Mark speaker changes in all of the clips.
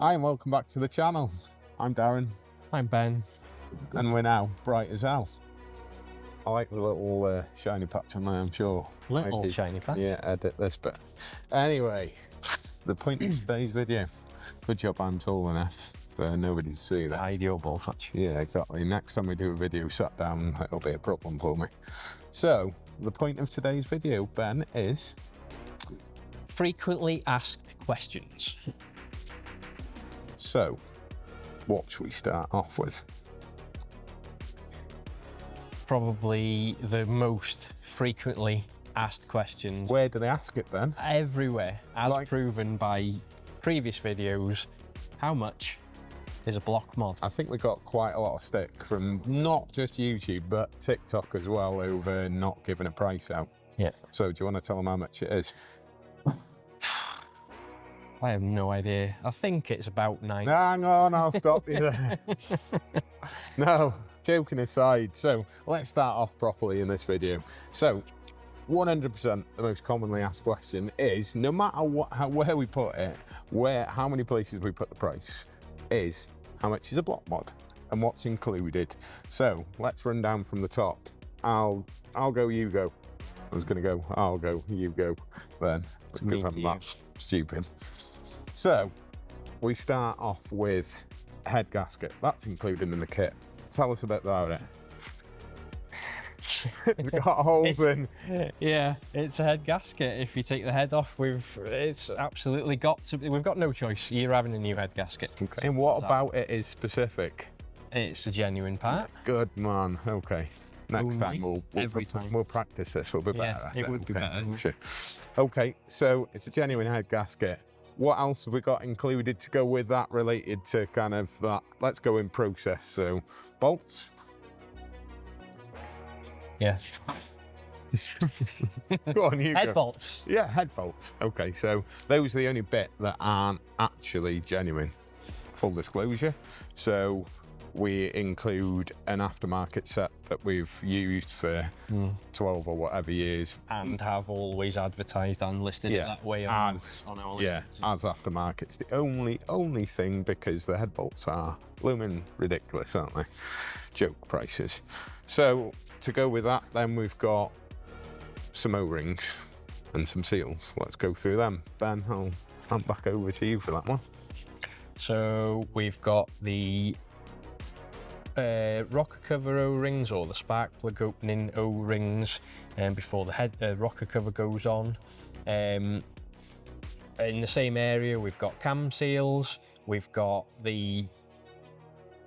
Speaker 1: Hi and welcome back to the channel. I'm Darren.
Speaker 2: I'm Ben.
Speaker 1: And we're now bright as hell. I like the little shiny patch on there, I'm sure.
Speaker 2: Little shiny patch?
Speaker 1: Yeah, edit this bit. Anyway, the point of today's video. Good job I'm tall enough for nobody to see that.
Speaker 2: Hide your ball patch.
Speaker 1: Yeah, exactly. Next time we do a video sat down, it'll be a problem for me. So, the point of today's video, Ben, is...
Speaker 2: frequently asked questions.
Speaker 1: So, what should we start off with?
Speaker 2: Probably the most frequently asked questions.
Speaker 1: Where do they ask it then?
Speaker 2: Everywhere, as
Speaker 1: Like-
Speaker 2: proven by previous videos. How much is a block mod?
Speaker 1: I think we got quite a lot of stick from not just YouTube, but TikTok as well over not giving a price out.
Speaker 2: Yeah.
Speaker 1: So do you want to tell them how much it is?
Speaker 2: I have no idea. I think it's about 9.
Speaker 1: Hang on, I'll stop you there. No, joking aside. So let's start off properly in this video. So 100% the most commonly asked question is, no matter where we put it, how many places we put the price, is how much is a block mod and what's included. So let's run down from the top. I'll go, you go. I was gonna go, I'll go, you go, then, because I'm that stupid. So we start off with head gasket. That's included in the kit. Tell us a bit about it. It's got holes in.
Speaker 2: Yeah, it's a head gasket. If you take the head off, it's absolutely got to. We've got no choice. You're having a new head gasket.
Speaker 1: Okay. And what about it is specific?
Speaker 2: It's a genuine part.
Speaker 1: Good man. Okay. Next time we'll practice this. We'll be better at it.
Speaker 2: It would be better.
Speaker 1: Sure. Okay, so it's a genuine head gasket. What else have we got included to go with that related to kind of that? Let's go in process. So bolts.
Speaker 2: Yeah.
Speaker 1: Go on, you
Speaker 2: Head
Speaker 1: go.
Speaker 2: bolts.
Speaker 1: Yeah, head bolts. Okay, so those are the only bit that aren't actually genuine. Full disclosure. So we include an aftermarket set that we've used for 12 or whatever years.
Speaker 2: And have always advertised and listed it that way on our list.
Speaker 1: Yeah, as aftermarket. It's the only thing, because the head bolts are blooming ridiculous, aren't they? Joke prices. So to go with that, then we've got some O-rings and some seals. Let's go through them. Ben, I'll hand back over to you for that one.
Speaker 2: So we've got the rocker cover O-rings, or the spark plug opening O-rings, before the rocker cover goes on. In the same area, we've got cam seals. We've got the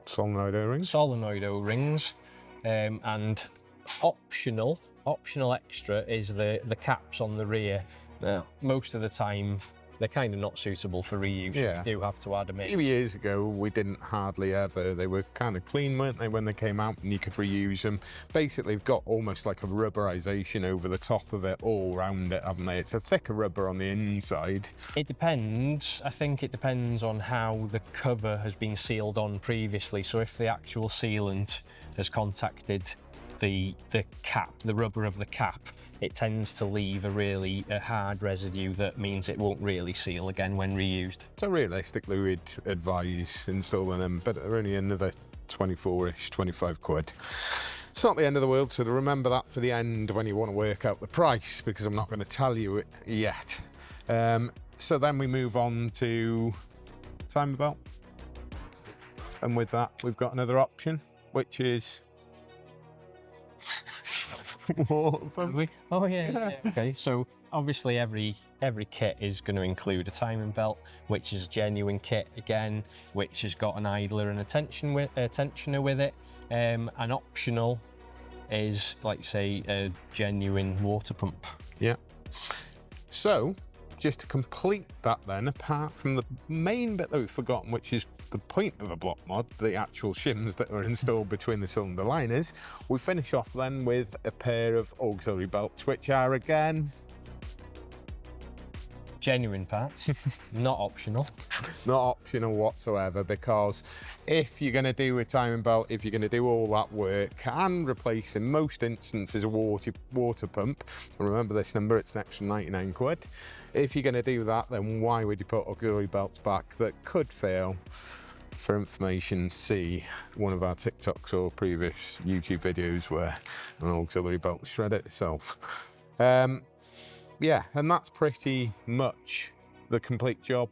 Speaker 1: solenoid O-rings,
Speaker 2: and optional extra is the caps on the rear. Now, most of the time, they're kind of not suitable for reuse.
Speaker 1: Yeah.
Speaker 2: You do have to add them in.
Speaker 1: A few years ago, we didn't hardly ever. They were kind of clean, weren't they, when they came out, and you could reuse them. Basically, they've got almost like a rubberization over the top of it, all around it, haven't they? It's a thicker rubber on the inside.
Speaker 2: It depends. I think it depends on how the cover has been sealed on previously. So if the actual sealant has contacted the cap, the rubber of the cap, it tends to leave a hard residue that means it won't really seal again when reused.
Speaker 1: So realistically, we'd advise installing them, but they're only another 24-ish, 25 quid. It's not the end of the world, so remember that for the end when you want to work out the price, because I'm not going to tell you it yet. So then we move on to timer belt. And with that, we've got another option, which is...
Speaker 2: Oh yeah. Okay, so obviously every kit is going to include a timing belt, which is a genuine kit again, which has got an idler and a tensioner with it. An optional is, like say, a genuine water pump.
Speaker 1: Yeah. So just to complete that then, apart from the main bit that we've forgotten, which is the point of a block mod, the actual shims that are installed between the cylinder liners, we finish off then with a pair of auxiliary belts, which are again
Speaker 2: genuine parts, not optional.
Speaker 1: Not optional whatsoever, because if you're going to do a timing belt, if you're going to do all that work and replace in most instances a water pump, remember this number, it's an extra 99 quid. If you're going to do that, then why would you put auxiliary belts back that could fail? For information, see one of our TikToks or previous YouTube videos where an auxiliary belt shredded itself. Yeah, and that's pretty much the complete job.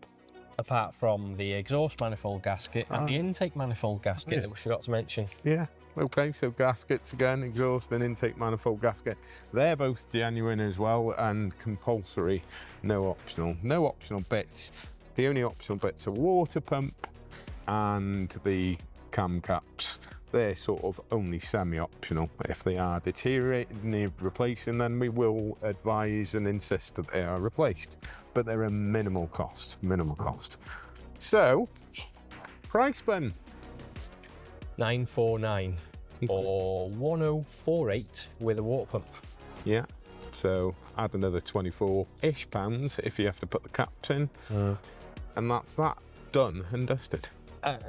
Speaker 2: Apart from the exhaust manifold gasket and the intake manifold gasket that we forgot to mention.
Speaker 1: Yeah, okay, so gaskets again, exhaust and intake manifold gasket. They're both genuine as well and compulsory, no optional. No optional bits. The only optional bits are water pump and the cam caps. They're sort of only semi-optional. If they are deteriorating and need replacing, then we will advise and insist that they are replaced. But they're a minimal cost, So, price, Ben?
Speaker 2: $949 or $1048 with a water pump.
Speaker 1: Yeah, so add another 24-ish pounds if you have to put the caps in. And that's that, done and dusted.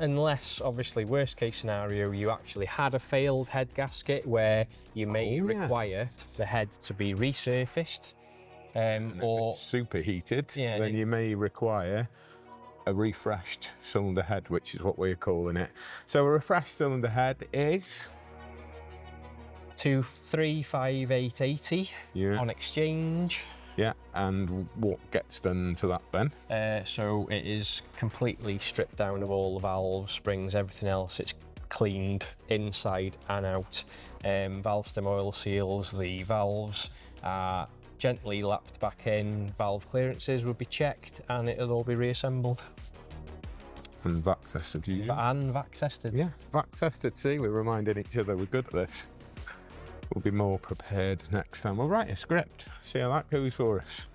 Speaker 2: Unless, obviously, worst case scenario, you actually had a failed head gasket where you may require the head to be resurfaced. Or
Speaker 1: if it's superheated, then you may require a refreshed cylinder head, which is what we're calling it. So a refreshed cylinder head is
Speaker 2: 235,880 on exchange.
Speaker 1: Yeah, and what gets done to that, Ben?
Speaker 2: So it is completely stripped down of all the valves, springs, everything else. It's cleaned inside and out. Valve stem oil seals, the valves are gently lapped back in, valve clearances would be checked, and it'll all be reassembled.
Speaker 1: And vac tested,
Speaker 2: And vac tested.
Speaker 1: Yeah, vac tested. See, we're reminding each other we're good at this. We'll be more prepared next time. We'll write a script, see how that goes for us.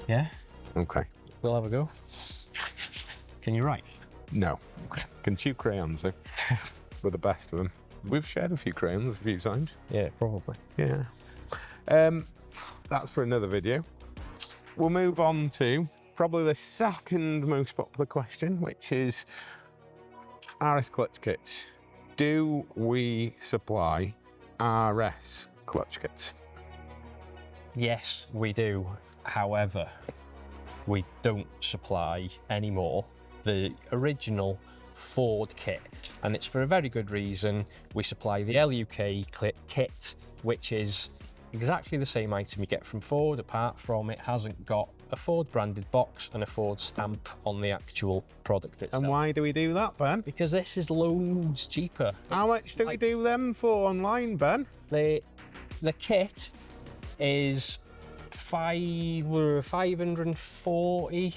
Speaker 2: Yeah.
Speaker 1: Okay.
Speaker 2: We'll have a go. Can you write?
Speaker 1: No. Okay. Can chew crayons, though. We're the best of them. We've shared a few crayons a few times.
Speaker 2: Yeah, probably.
Speaker 1: Yeah. That's for another video. We'll move on to probably the second most popular question, which is RS clutch kits. Do we supply RS clutch kits?
Speaker 2: Yes, we do. However, we don't supply anymore the original Ford kit, and it's for a very good reason. We supply the LUK kit, which is exactly the same item you get from Ford, apart from it hasn't got a Ford branded box and a Ford stamp on the actual product itself.
Speaker 1: And why do we do that, Ben?
Speaker 2: Because this is loads cheaper.
Speaker 1: How much do we do them for online, Ben?
Speaker 2: The kit is 540,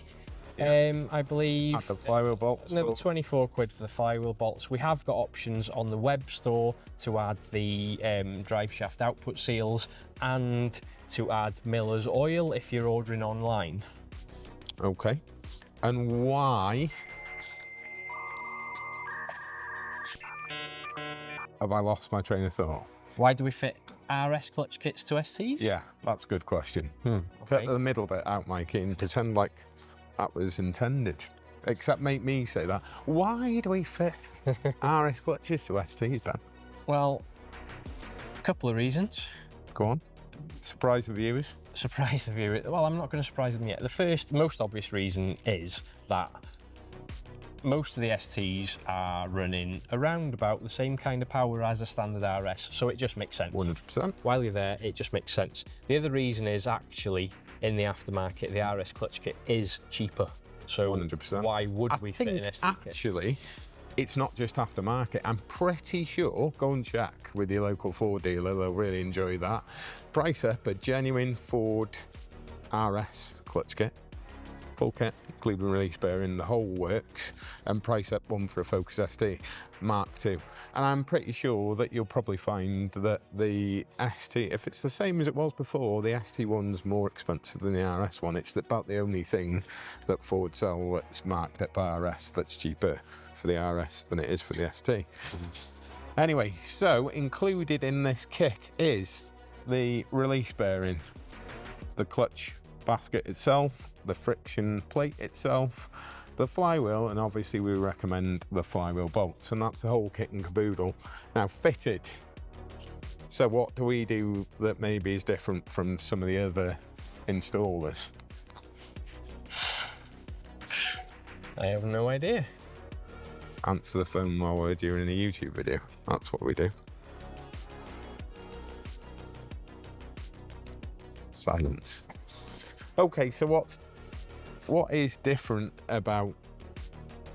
Speaker 2: I believe.
Speaker 1: At the flywheel bolts.
Speaker 2: Another 24 quid for the flywheel bolts. We have got options on the web store to add the drive shaft output seals and to add Miller's oil if you're ordering online.
Speaker 1: Okay. And why have I lost my train of thought?
Speaker 2: Why do we fit RS clutch kits to STs?
Speaker 1: Yeah, that's a good question.
Speaker 2: Okay.
Speaker 1: Cut the middle bit out, Mikey, and pretend like that was intended. Except make me say that. Why do we fit RS clutches to STs, Ben?
Speaker 2: Well, a couple of reasons.
Speaker 1: Go on. Surprise the viewers.
Speaker 2: Surprise the viewer. Well, I'm not going to surprise them yet. The first, most obvious reason is that most of the STs are running around about the same kind of power as a standard RS, so it just makes sense.
Speaker 1: 100%.
Speaker 2: While you're there, it just makes sense. The other reason is actually in the aftermarket, the RS clutch kit is cheaper. So
Speaker 1: 100%.
Speaker 2: Why would we fit an ST kit?
Speaker 1: Actually, it's not just aftermarket. I'm pretty sure, go and check with your local Ford dealer, they'll really enjoy that. Price up a genuine Ford RS clutch kit, full kit, including release bearing, the whole works, and price up one for a Focus ST Mark II. And I'm pretty sure that you'll probably find that the ST, if it's the same as it was before, the ST one's more expensive than the RS one. It's about the only thing that Ford sell that's marked up RS that's cheaper for the RS than it is for the ST. Anyway, so included in this kit is the release bearing, the clutch basket itself, the friction plate itself, the flywheel, and obviously we recommend the flywheel bolts, and that's the whole kit and caboodle. Now fitted. So what do we do that maybe is different from some of the other installers?
Speaker 2: I have no idea.
Speaker 1: Answer the phone while we're doing a YouTube video. That's what we do. Silence. Okay, so what is different about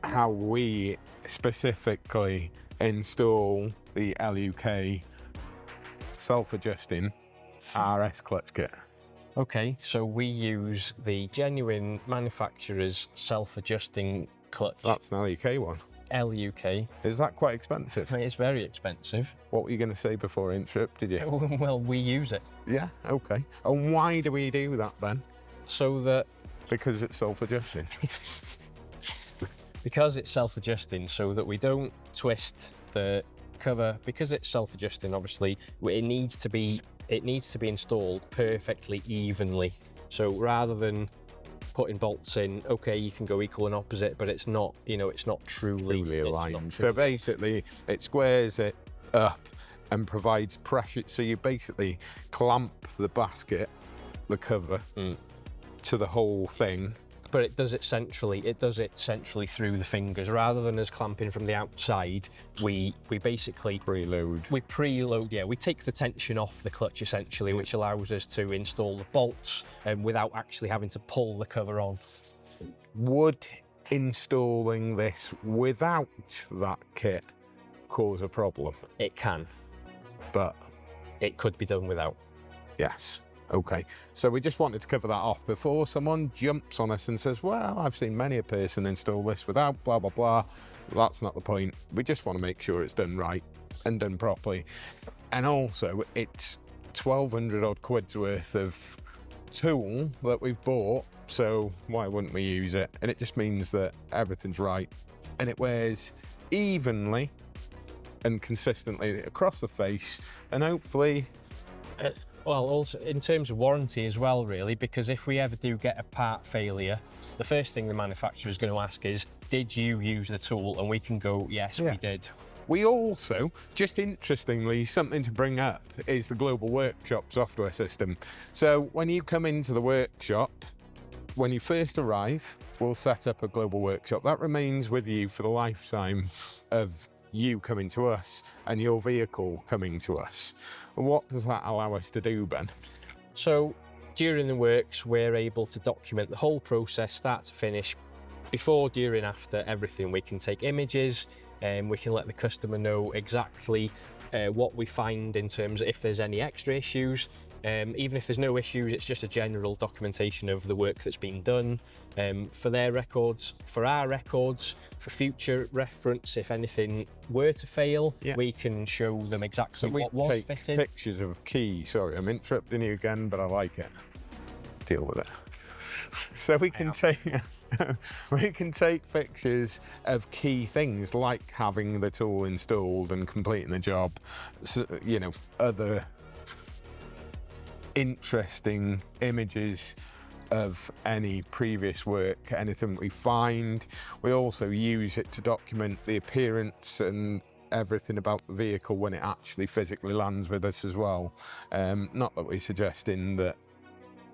Speaker 1: how we specifically install the LUK self-adjusting RS clutch kit?
Speaker 2: Okay, so we use the genuine manufacturer's self-adjusting clutch.
Speaker 1: That's an LUK one.
Speaker 2: LUK.
Speaker 1: Is that quite expensive?
Speaker 2: It's very expensive.
Speaker 1: What were you going to say before I interrupted you?
Speaker 2: Well, we use it.
Speaker 1: Yeah, okay. And why do we do that, Ben?
Speaker 2: So that...
Speaker 1: Because it's self-adjusting.
Speaker 2: Because it's self-adjusting, so that we don't twist the cover. Because it's self-adjusting, obviously, it needs to be installed perfectly evenly. So rather than putting bolts in, okay, you can go equal and opposite, but it's not, you know, it's not truly
Speaker 1: aligned. So basically, it squares it up and provides pressure. So you basically clamp the basket, the cover, to the whole thing.
Speaker 2: But it does it centrally. It does it centrally through the fingers, rather than us clamping from the outside. We basically
Speaker 1: preload.
Speaker 2: We preload. Yeah, we take the tension off the clutch essentially, which allows us to install the bolts without actually having to pull the cover off.
Speaker 1: Would installing this without that kit cause a problem?
Speaker 2: It can,
Speaker 1: but
Speaker 2: it could be done without.
Speaker 1: Yes. Okay, so we just wanted to cover that off before someone jumps on us and says, well, I've seen many a person install this without blah, blah, blah. That's not the point. We just want to make sure it's done right and done properly. And also, it's 1,200 odd quid's worth of tool that we've bought, so why wouldn't we use it? And it just means that everything's right and it wears evenly and consistently across the face, and hopefully...
Speaker 2: Well, also in terms of warranty as well, really, because if we ever do get a part failure, the first thing the manufacturer is going to ask is, did you use the tool? And we can go, yes, we did.
Speaker 1: We also, just interestingly, something to bring up is the Global Workshop software system. So when you come into the workshop, when you first arrive, we'll set up a Global Workshop. That remains with you for the lifetime of you coming to us and your vehicle coming to us. What does that allow us to do, Ben?
Speaker 2: So during the works, we're able to document the whole process, start to finish, before, during, after, everything. We can take images and we can let the customer know exactly what we find in terms of if there's any extra issues. Even if there's no issues, it's just a general documentation of the work that's been done for their records, for our records, for future reference. If anything were to fail, we can show them exactly what was fitted.
Speaker 1: We take pictures of key. Sorry, I'm interrupting you again, but I like it. Deal with it. So we can take pictures of key things like having the tool installed and completing the job. So, you know, other interesting images of any previous work, anything we find. We also use it to document the appearance and everything about the vehicle when it actually physically lands with us as well. Not that we're suggesting that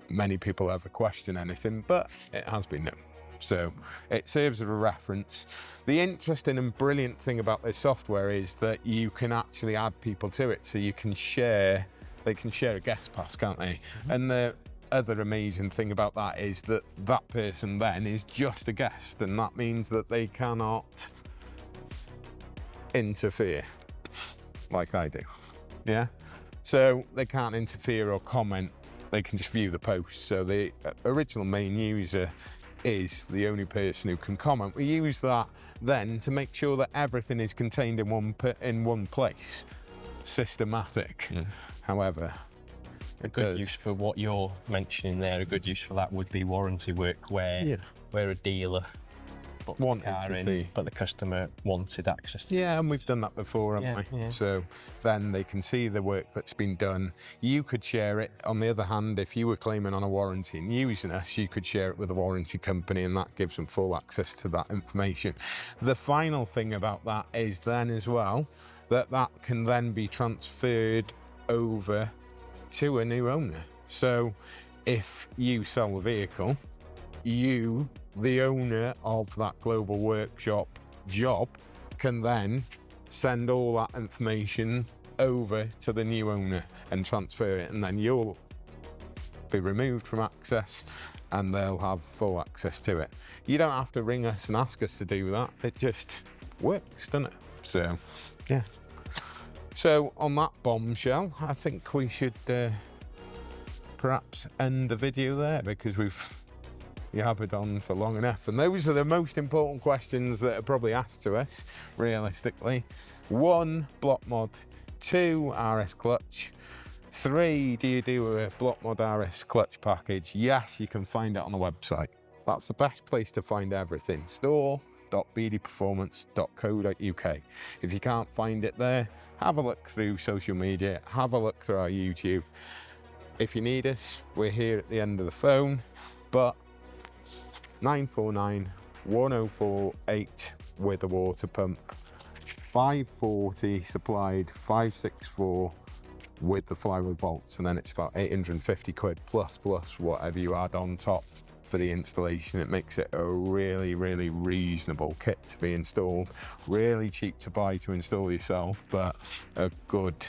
Speaker 1: many people ever question anything, but it has been known. So it serves as a reference. The interesting and brilliant thing about this software is that you can actually add people to it, so you can share. They can share a guest pass, can't they? And the other amazing thing about that is that that person then is just a guest, and that means that they cannot interfere like I do. Yeah? So they can't interfere or comment. They can just view the post. So the original main user is the only person who can comment. We use that then to make sure that everything is contained in one place. Systematic. However,
Speaker 2: a good use for what you're mentioning there, a good use for that would be warranty work where a dealer put the car in, but the customer wanted access to it.
Speaker 1: Yeah, and we've done that before, haven't we?
Speaker 2: Yeah.
Speaker 1: So then they can see the work that's been done. You could share it. On the other hand, if you were claiming on a warranty and using us, you could share it with a warranty company, and that gives them full access to that information. The final thing about that is then as well, that can then be transferred over to a new owner. So if you sell a vehicle, you, the owner of that global workshop job, can then send all that information over to the new owner and transfer it, and then you'll be removed from access and they'll have full access to it. You don't have to ring us and ask us to do that. It just works, doesn't it? So, yeah. So on that bombshell, I think we should perhaps end the video there, because we've yabbered on for long enough. And those are the most important questions that are probably asked to us, realistically. 1, block mod. 2, RS clutch. 3, do you do a block mod RS clutch package? Yes, you can find it on the website. That's the best place to find everything. store.bdperformance.co.uk. If you can't find it there, have a look through social media, have a look through our YouTube. If you need us, we're here at the end of the phone, but 949 1048 with a water pump, 540 supplied, 564 with the flywheel bolts, and then it's about 850 quid plus whatever you add on top for the installation. It makes it a really, really reasonable kit to be installed. Really cheap to buy to install yourself, but a good.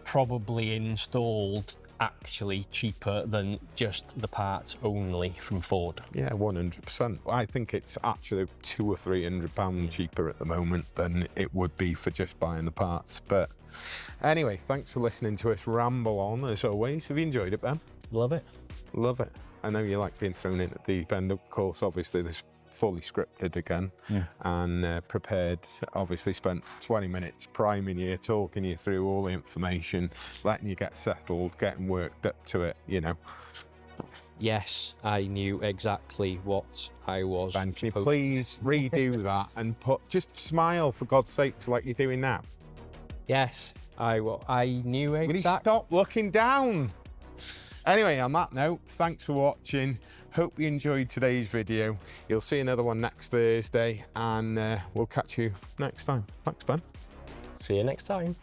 Speaker 2: Probably installed actually cheaper than just the parts only from Ford.
Speaker 1: Yeah, 100%. I think it's actually £200 or £300 cheaper at the moment than it would be for just buying the parts. But anyway, thanks for listening to us ramble on as always. Have you enjoyed it, Ben?
Speaker 2: Love it.
Speaker 1: Love it. I know you like being thrown into the deep end. Of course, obviously, this fully scripted again, and prepared. Obviously spent 20 minutes priming you, talking you through all the information, letting you get settled, getting worked up to it, you know.
Speaker 2: Yes, I knew exactly what I was.
Speaker 1: And can you please redo that and just smile, for God's sakes, like you're doing now?
Speaker 2: Yes, I knew exactly.
Speaker 1: Will you stop looking down? Anyway, on that note, thanks for watching. Hope you enjoyed today's video. You'll see another one next Thursday, and we'll catch you next time. Thanks, Ben.
Speaker 2: See you next time.